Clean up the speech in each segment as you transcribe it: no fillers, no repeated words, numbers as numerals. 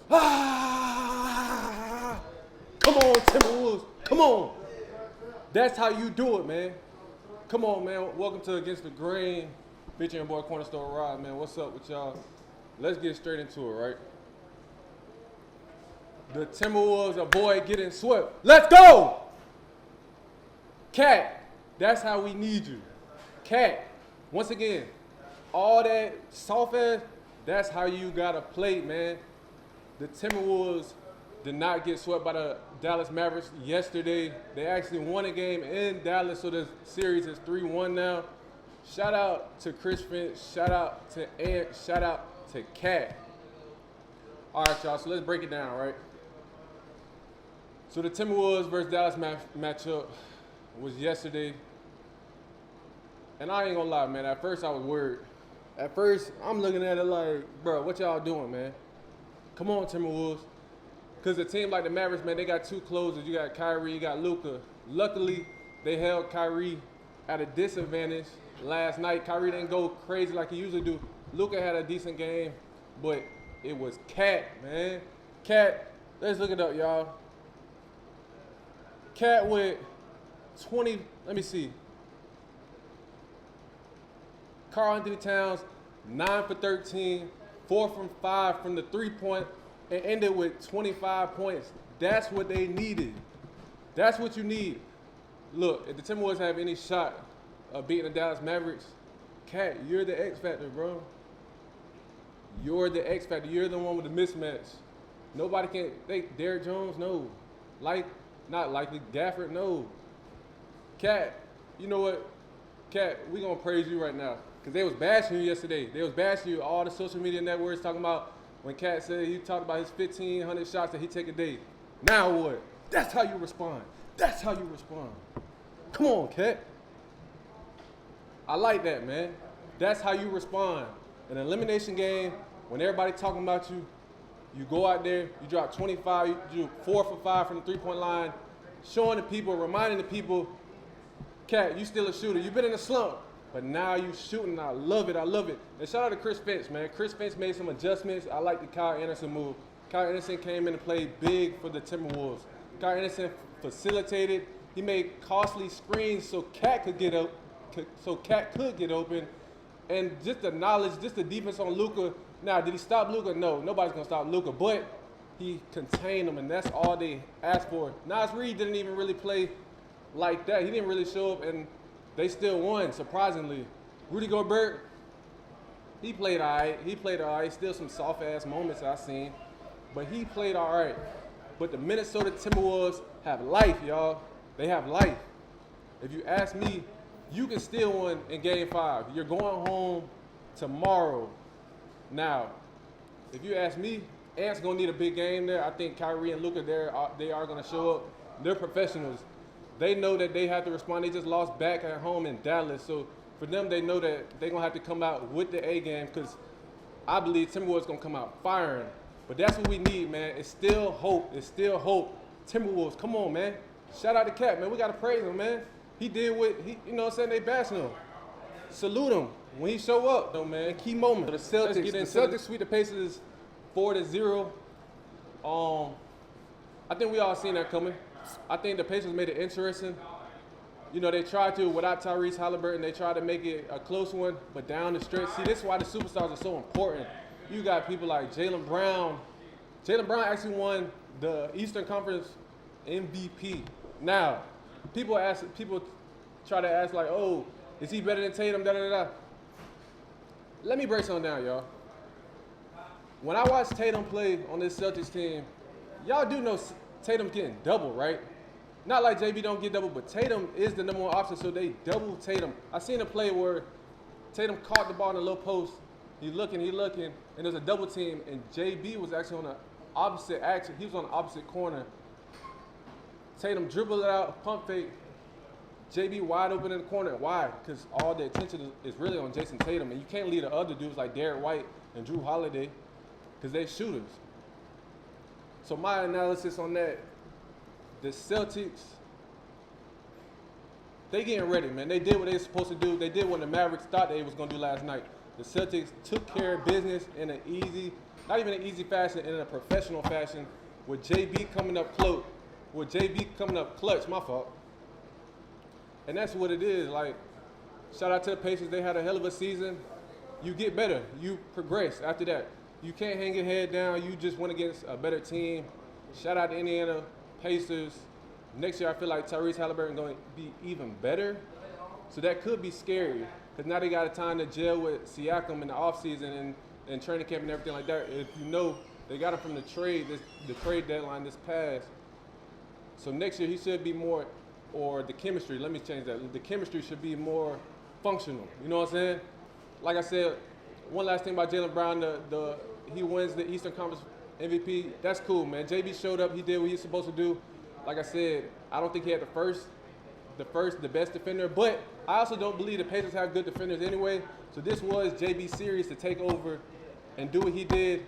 Ah! Come on, Timberwolves. Come on. That's how you do it, man. Come on, man. Welcome to Against the Grain. Featuring your boy Cornerstorerod, man. What's up with y'all? Let's get straight into it, right? The Timberwolves avoid getting swept. Let's go! Cat, that's how we need you. Cat, once again, all that soft ass, that's how you gotta play, man. The Timberwolves did not get swept by the Dallas Mavericks yesterday. They actually won a game in Dallas, so the series is 3-1 now. Shout out to Chris Finch, shout out to Ant, shout out to Cat. All right, y'all, so let's break it down, right? So the Timberwolves versus Dallas matchup was yesterday. And I ain't gonna lie, man, at first I was worried. At first, I'm looking at it like, bro, what y'all doing, man? Come on, Timberwolves. Because a team like the Mavericks, man, they got two closers. You got Kyrie, you got Luka. Luckily, they held Kyrie at a disadvantage last night. Kyrie didn't go crazy like he usually do. Luka had a decent game, but it was Cat, man. Cat, let's look it up, y'all. Cat with 20, let me see. Karl-Anthony Towns, 9 for 13, 4 from 5 from the three-point, and ended with 25 points. That's what they needed. That's what you need. Look, if the Timberwolves have any shot of beating the Dallas Mavericks, Cat, you're the X factor, bro. You're the X factor. You're the one with the mismatch. Nobody can think Derrick Jones, no. Not likely. Gafford, no. Cat, you know what? Cat, we gonna praise you right now. Because they was bashing you yesterday. They was bashing you, all the social media networks talking about when Cat said he talked about his 1,500 shots that he take a day. Now what? That's how you respond. That's how you respond. Come on, Cat. I like that, man. That's how you respond. In an elimination game, when everybody talking about you, you go out there, you drop 25, you do 4 for 5 from the three-point line, showing the people, reminding the people, Cat, you still a shooter. You've been in a slump, but now you shooting. I love it. I love it. And shout out to Chris Finch, man. Chris Finch made some adjustments. I like the Kyle Anderson move. Kyle Anderson came in and played big for the Timberwolves. Kyle Anderson facilitated. He made costly screens so Cat could get up, open. And just the knowledge, just the defense on Luka. Now, did he stop Luka? No, nobody's gonna stop Luka, but he contained them, and that's all they asked for. Reid didn't even really play like that. He didn't really show up, and they still won, surprisingly. Rudy Gobert, he played all right. Still some soft-ass moments I've seen, but he played all right. But the Minnesota Timberwolves have life, y'all. They have life. If you ask me, you can still win in Game 5. You're going home tomorrow. Now, if you ask me, Ant's going to need a big game there. I think Kyrie and Luka, they are going to show up. They're professionals. They know that they have to respond. They just lost back at home in Dallas. So for them, they know that they're going to have to come out with the A game because I believe Timberwolves going to come out firing. But that's what we need, man. It's still hope. It's still hope. Timberwolves, come on, man. Shout out to Cat, man. We got to praise him, man. He did what, you know what I'm saying? They bashing him. Salute him when he show up, though, man. Key moment. The Celtics sweep the Pacers 4-0. I think we all seen that coming. I think the Pacers made it interesting. You know, they tried to, without Tyrese Halliburton, they tried to make it a close one, but down the stretch. See, this is why the superstars are so important. You got people like Jaylen Brown. Jaylen Brown actually won the Eastern Conference MVP. Now, people try to ask like, oh, is he better than Tatum, da-da-da-da. Let me break something down, y'all. When I watch Tatum play on this Celtics team, y'all do know Tatum's getting double, right? Not like JB don't get double, but Tatum is the number one option, so they double Tatum. I seen a play where Tatum caught the ball in the low post. He looking, and there's a double team, and JB was actually on the opposite action. He was on the opposite corner. Tatum dribbled it out, pump fake. JB wide open in the corner. Why? Because all the attention is really on Jason Tatum, and you can't leave the other dudes like Derek White and Drew Holiday because they're shooters. So my analysis on that, the Celtics, they getting ready, man. They did what they were supposed to do. They did what the Mavericks thought they was going to do last night. The Celtics took care of business in an easy not even an easy fashion, in a professional fashion, with JB coming up clutch, my fault. And that's what it is. Like, shout out to the Pacers. They had a hell of a season. You get better. You progress after that. You can't hang your head down. You just went against a better team. Shout out to Indiana Pacers. Next year, I feel like Tyrese Halliburton going to be even better. So that could be scary, because now they got a time to gel with Siakam in the offseason and training camp and everything like that. If you know, they got him from the trade deadline this past. So next year, he should be more, or the chemistry, let me change that. The chemistry should be more functional. You know what I'm saying? Like I said, one last thing about Jaylen Brown, he wins the Eastern Conference MVP. That's cool, man. JB showed up. He did what he was supposed to do. Like I said, I don't think he had the best defender, but I also don't believe the Pacers have good defenders anyway. So this was JB's series to take over and do what he did.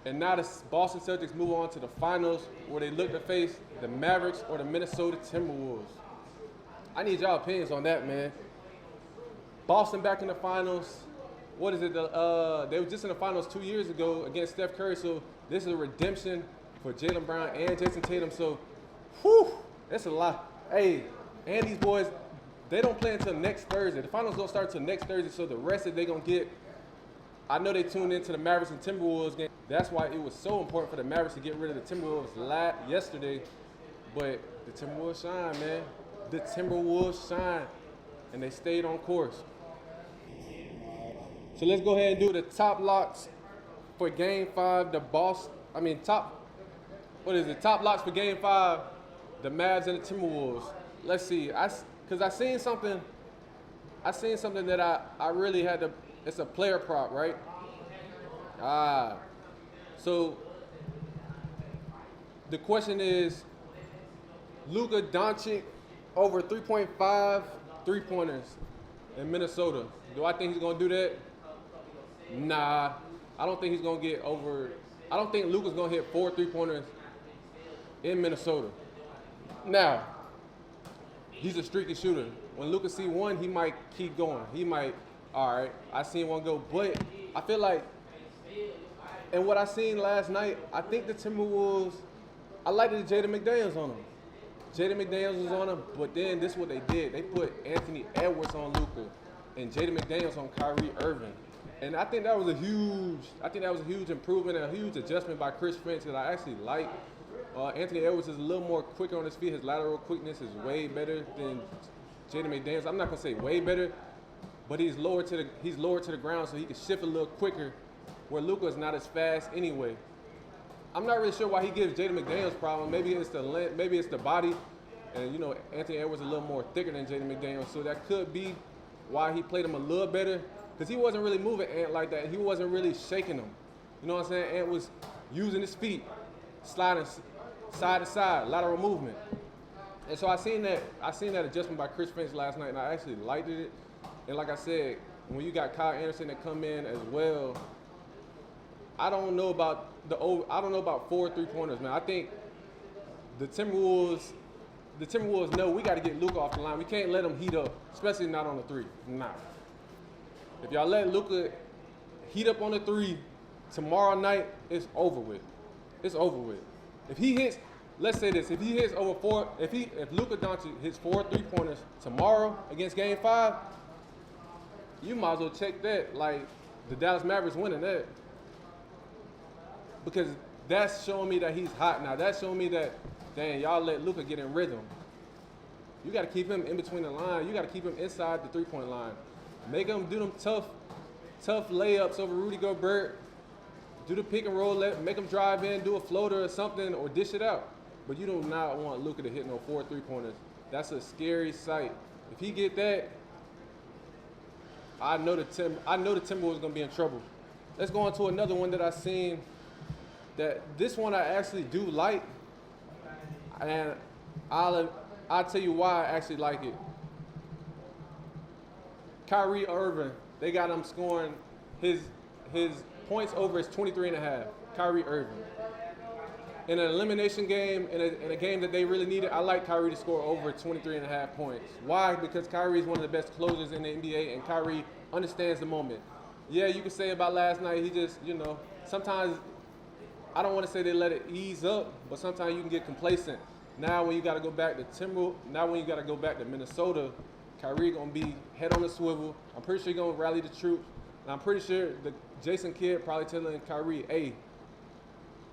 And now the Boston Celtics move on to the finals, where they look to face the Mavericks or the Minnesota Timberwolves. I need y'all opinions on that, man. Boston back in the finals. What is it? They were just in the finals 2 years ago against Steph Curry. So this is a redemption for Jaylen Brown and Jason Tatum. So, that's a lot. Hey, and these boys, they don't play until next Thursday. The finals don't start until next Thursday. So the rest that they're going to get, I know they tuned into the Mavericks and Timberwolves game. That's why it was so important for the Mavericks to get rid of the Timberwolves yesterday. But the Timberwolves shine, man. The Timberwolves shine. And they stayed on course. So let's go ahead and do the top locks for Game 5. Top locks for Game 5, the Mavs and the Timberwolves. Let's see. Because I seen something that I really had to. It's a player prop, right? So the question is, Luka Doncic over 3.5 3-pointers in Minnesota. Do I think he's gonna do that? Nah, I don't think he's gonna get over. I don't think Luka's gonna hit 4 3-pointers in Minnesota. Now, he's a streaky shooter. When Luka see one, he might keep going. He might, all right, I seen one go. But I feel like, and what I seen last night, I think the Timberwolves, I liked the Jaden McDaniels on them. Jaden McDaniels was on them, but then this is what they did. They put Anthony Edwards on Luka and Jaden McDaniels on Kyrie Irving. And I think that was a huge improvement and a huge adjustment by Chris Finch that I actually like. Anthony Edwards is a little more quicker on his feet. His lateral quickness is way better than Jaden McDaniels. I'm not gonna say way better, but he's lower to the ground, so he can shift a little quicker. Where Luka is not as fast anyway. I'm not really sure why he gives Jaden McDaniels problem. Maybe it's the length, maybe it's the body, and Anthony Edwards is a little more thicker than Jaden McDaniels, so that could be why he played him a little better. Because he wasn't really moving Ant like that. He wasn't really shaking him. You know what I'm saying? Ant was using his feet, sliding side to side, lateral movement. And so I seen that adjustment by Chris Finch last night, and I actually liked it. And like I said, when you got Kyle Anderson that come in as well, I don't know about 4 3-pointers, man. I think the Timberwolves know we got to get Luka off the line. We can't let him heat up, especially not on the 3. Nah. If y'all let Luka heat up on the 3 tomorrow night, it's over with. It's over with. If he hits, let's say this, if he hits over 4, if Luka Doncic hits 4 3-pointers tomorrow against Game 5, you might as well check that like the Dallas Mavericks winning that. Because that's showing me that he's hot now. That's showing me that, dang, y'all let Luka get in rhythm. You got to keep him in between the line. You got to keep him inside the 3-point line. Make him do them tough layups over Rudy Gobert. Do the pick and roll, make him drive in, do a floater or something, or dish it out. But you do not want Luka to hit no 4 3-pointers. That's a scary sight. If he get that, I know the Timberwolves is gonna be in trouble. Let's go on to another one that I seen. That this one I actually do like, and I'll tell you why I actually like it. Kyrie Irving, they got him scoring his points over is 23.5. Kyrie Irving. In an elimination game, in a game that they really needed, I like Kyrie to score over 23.5 points. Why? Because Kyrie is one of the best closers in the NBA, and Kyrie understands the moment. Yeah, you could say about last night, he just, sometimes I don't want to say they let it ease up, but sometimes you can get complacent. Now when you got to go back to Minnesota, Kyrie gonna be head on the swivel. I'm pretty sure he's gonna rally the troops, and I'm pretty sure the Jason Kidd probably telling Kyrie, "Hey,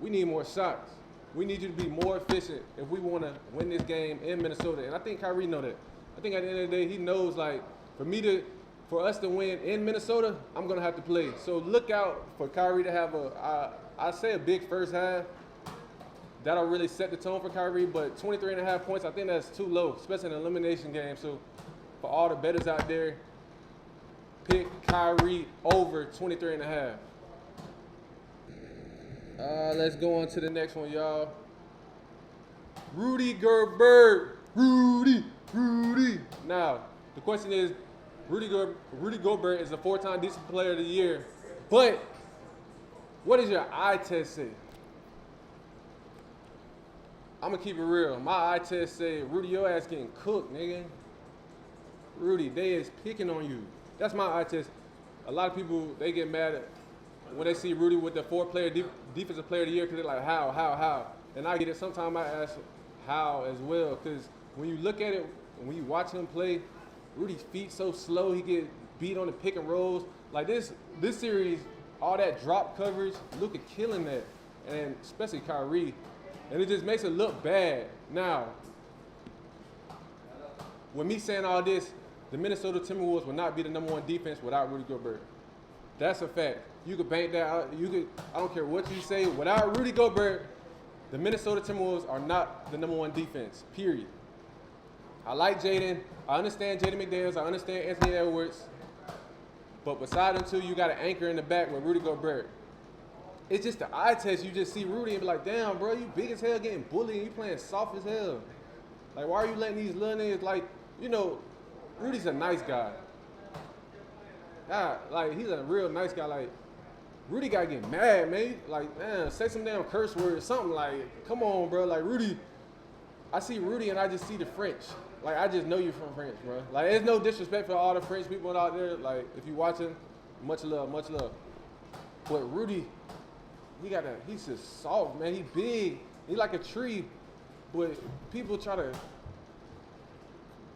we need more shots. We need you to be more efficient if we want to win this game in Minnesota." And I think Kyrie know that. I think at the end of the day, he knows, like, for us to win in Minnesota, I'm gonna have to play. So look out for Kyrie to have I say a big first half. That'll really set the tone for Kyrie, but 23.5 points, I think that's too low, especially in an elimination game. So for all the bettors out there, pick Kyrie over 23.5. Let's go on to the next one, y'all. Rudy Gobert. Rudy. Now, the question is, Rudy Gobert is a 4-time Defensive Player of the Year, but what does your eye test say? I'm gonna keep it real. My eye test say, Rudy, your ass getting cooked, nigga. Rudy, they is picking on you. That's my eye test. A lot of people, they get mad when they see Rudy with the Defensive Player of the Year, because they're like, how? And I get it. Sometimes I ask how as well, because when you look at it, when you watch him play, Rudy's feet so slow, he get beat on the pick and rolls. Like this series, all that drop coverage, Luka killing that, and especially Kyrie. And it just makes it look bad. Now, with me saying all this, the Minnesota Timberwolves will not be the #1 defense without Rudy Gobert. That's a fact. You could bank that out. I don't care what you say. Without Rudy Gobert, the Minnesota Timberwolves are not the #1 defense, period. I like Jaden. I understand Jaden McDaniels. I understand Anthony Edwards. But beside them two, you got an anchor in the back with Rudy Gobert. It's just the eye test. You just see Rudy and be like, damn, bro, you big as hell getting bullied and you playing soft as hell. Like, why are you letting these little niggas, like, you know, Rudy's a nice guy. God, like, he's a real nice guy. Like, Rudy got to get mad, man. Like, man, say some damn curse word or something. Like, come on, bro. Like, Rudy, I see Rudy and I just see the French. Like, I just know you're from France, bro. Like, there's no disrespect for all the French people out there. Like, if you watching, much love, much love. But Rudy, he's just soft, man. He big. He like a tree. But people try to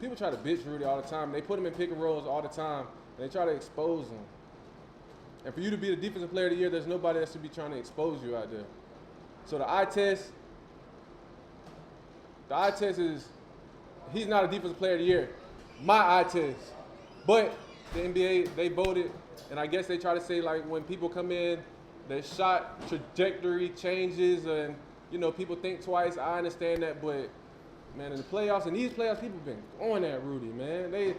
bitch Rudy all the time. They put him in pick and rolls all the time. They try to expose him. And for you to be the Defensive Player of the Year, there's nobody that should be trying to expose you out there. So the eye test is, he's not a Defensive Player of the Year. My eye test. But the NBA, they voted, and I guess they try to say, like, when people come in, their shot trajectory changes, and, you know, people think twice. I understand that, but, man, in the playoffs, in these playoffs, people been going at Rudy, man.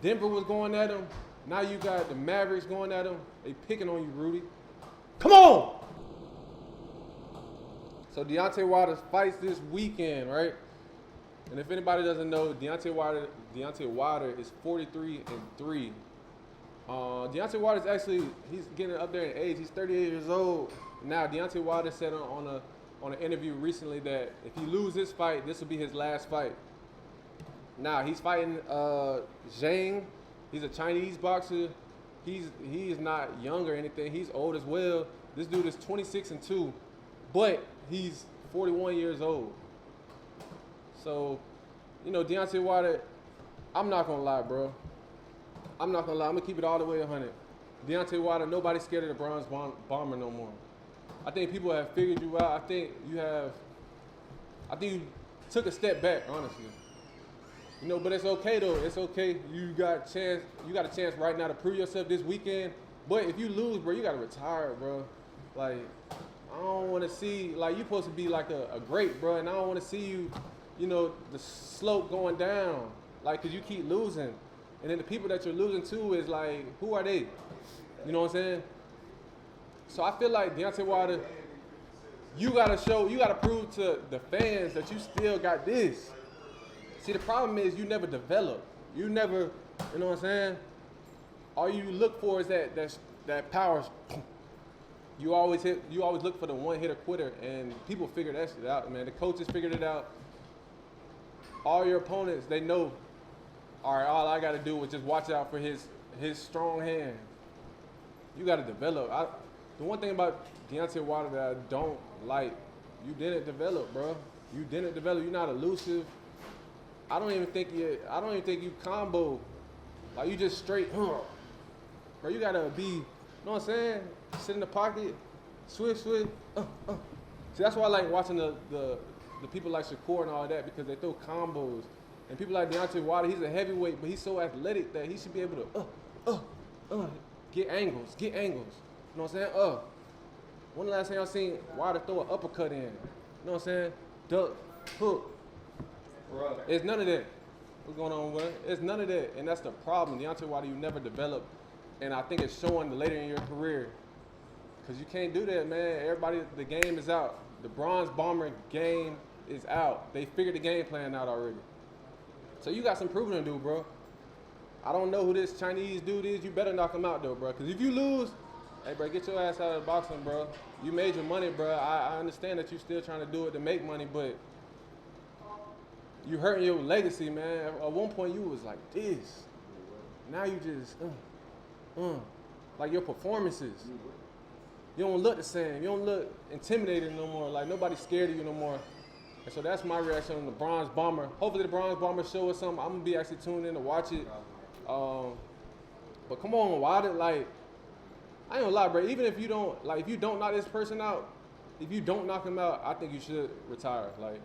Denver was going at him. Now you got the Mavericks going at him. They picking on you, Rudy. Come on! So Deontay Wilder fights this weekend, right? And if anybody doesn't know, Deontay Wilder is 43-3. Deontay Wilder's actually, he's getting up there in age. He's 38 years old. Now, Deontay Wilder said on an interview recently that if he loses this fight, this will be his last fight. Now, he's fighting Zhang. He's a Chinese boxer. He is not young or anything. He's old as well. This dude is 26-2, but he's 41 years old. So, you know, Deontay Wilder, I'm not going to lie, bro. I'm not going to lie. I'm going to keep it all the way 100. Deontay Wilder, nobody's scared of the bronze bomber no more. I think people have figured you out. I think you took a step back, honestly. You know, but it's okay though. It's okay. You got a chance right now to prove yourself this weekend. But if you lose, bro, you gotta retire, bro. Like, I don't want to see, like, you supposed to be like a great, bro, and I don't want to see you, you know, the slope going down, like, cause you keep losing, and then the people that you're losing to is like, who are they? You know what I'm saying? So I feel like Deontay Wilder, you gotta prove to the fans that you still got this. See, the problem is you never develop. You never, you know what I'm saying? All you look for is that power. You always look for the one hitter quitter, and people figure that shit out, man. The coaches figured it out. All your opponents, they know, all right, all I gotta do is just watch out for his strong hand. You gotta develop. The one thing about Deontay Wilder that I don't like, you didn't develop, bro. You didn't develop. You're not elusive. I don't even think you combo. Like you just straight, bro. You gotta be, you know what I'm saying? Sit in the pocket, switch. See, that's why I like watching the people like Shakur and all that, because they throw combos. And people like Deontay Wilder, he's a heavyweight, but he's so athletic that he should be able to get angles. You know what I'm saying? When the last time y'all seen Wilder throw an uppercut in? You know what I'm saying? Duck, hook. Bro. It's none of that. What's going on with it? It's none of that. And that's the problem. Deontay Wilder, you never develop. And I think it's showing later in your career. Because you can't do that, man. Everybody, the game is out. The Bronze Bomber game is out. They figured the game plan out already. So you got some proving to do, bro. I don't know who this Chinese dude is. You better knock him out, though, bro. Because if you lose, hey, bro, get your ass out of the boxing, bro. You made your money, bro. I understand that you're still trying to do it to make money, but you hurting your legacy, man. At one point, you was like this. Now you just, like your performances. You don't look the same. You don't look intimidated no more. Like nobody's scared of you no more. And so that's my reaction on the Bronze Bomber. Hopefully the Bronze Bomber show us something. I'm gonna be actually tuned in to watch it. But come on, Wilder, like, I ain't gonna lie, bro. Even if you don't, like, if you don't knock this person out, if you don't knock him out, I think you should retire. Like,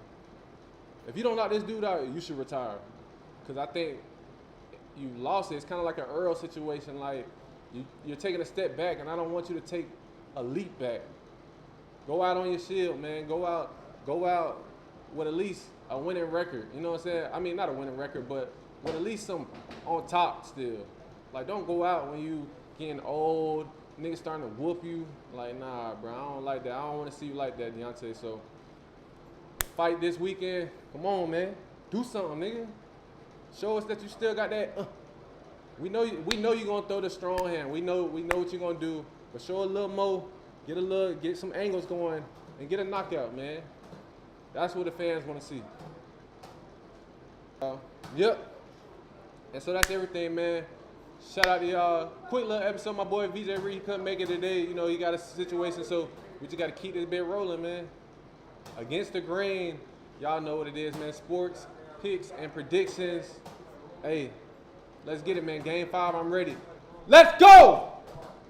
if you don't knock this dude out, you should retire. Because I think you lost it. It's kind of like an Earl situation. Like, you're taking a step back, and I don't want you to take a leap back. Go out on your shield, man. Go out with at least a winning record. You know what I'm saying? I mean, not a winning record, but with at least some on top still. Like, don't go out when you getting old, niggas starting to whoop you. Like, nah, bro, I don't like that. I don't want to see you like that, Deontay. So, fight this weekend. Come on, man. Do something, nigga. Show us that you still got that. We know you're gonna throw the strong hand. We know what you're gonna do. But show a little more, get some angles going, and get a knockout, man. That's what the fans want to see. Yep. And so that's everything, man. Shout out to y'all. Quick little episode. My boy VJ Reid couldn't make it today. You know, he got a situation, so we just got to keep this bit rolling, man. Against the grain, y'all know what it is, man. Sports, picks, and predictions. Hey, let's get it, man. Game 5, I'm ready. Let's go!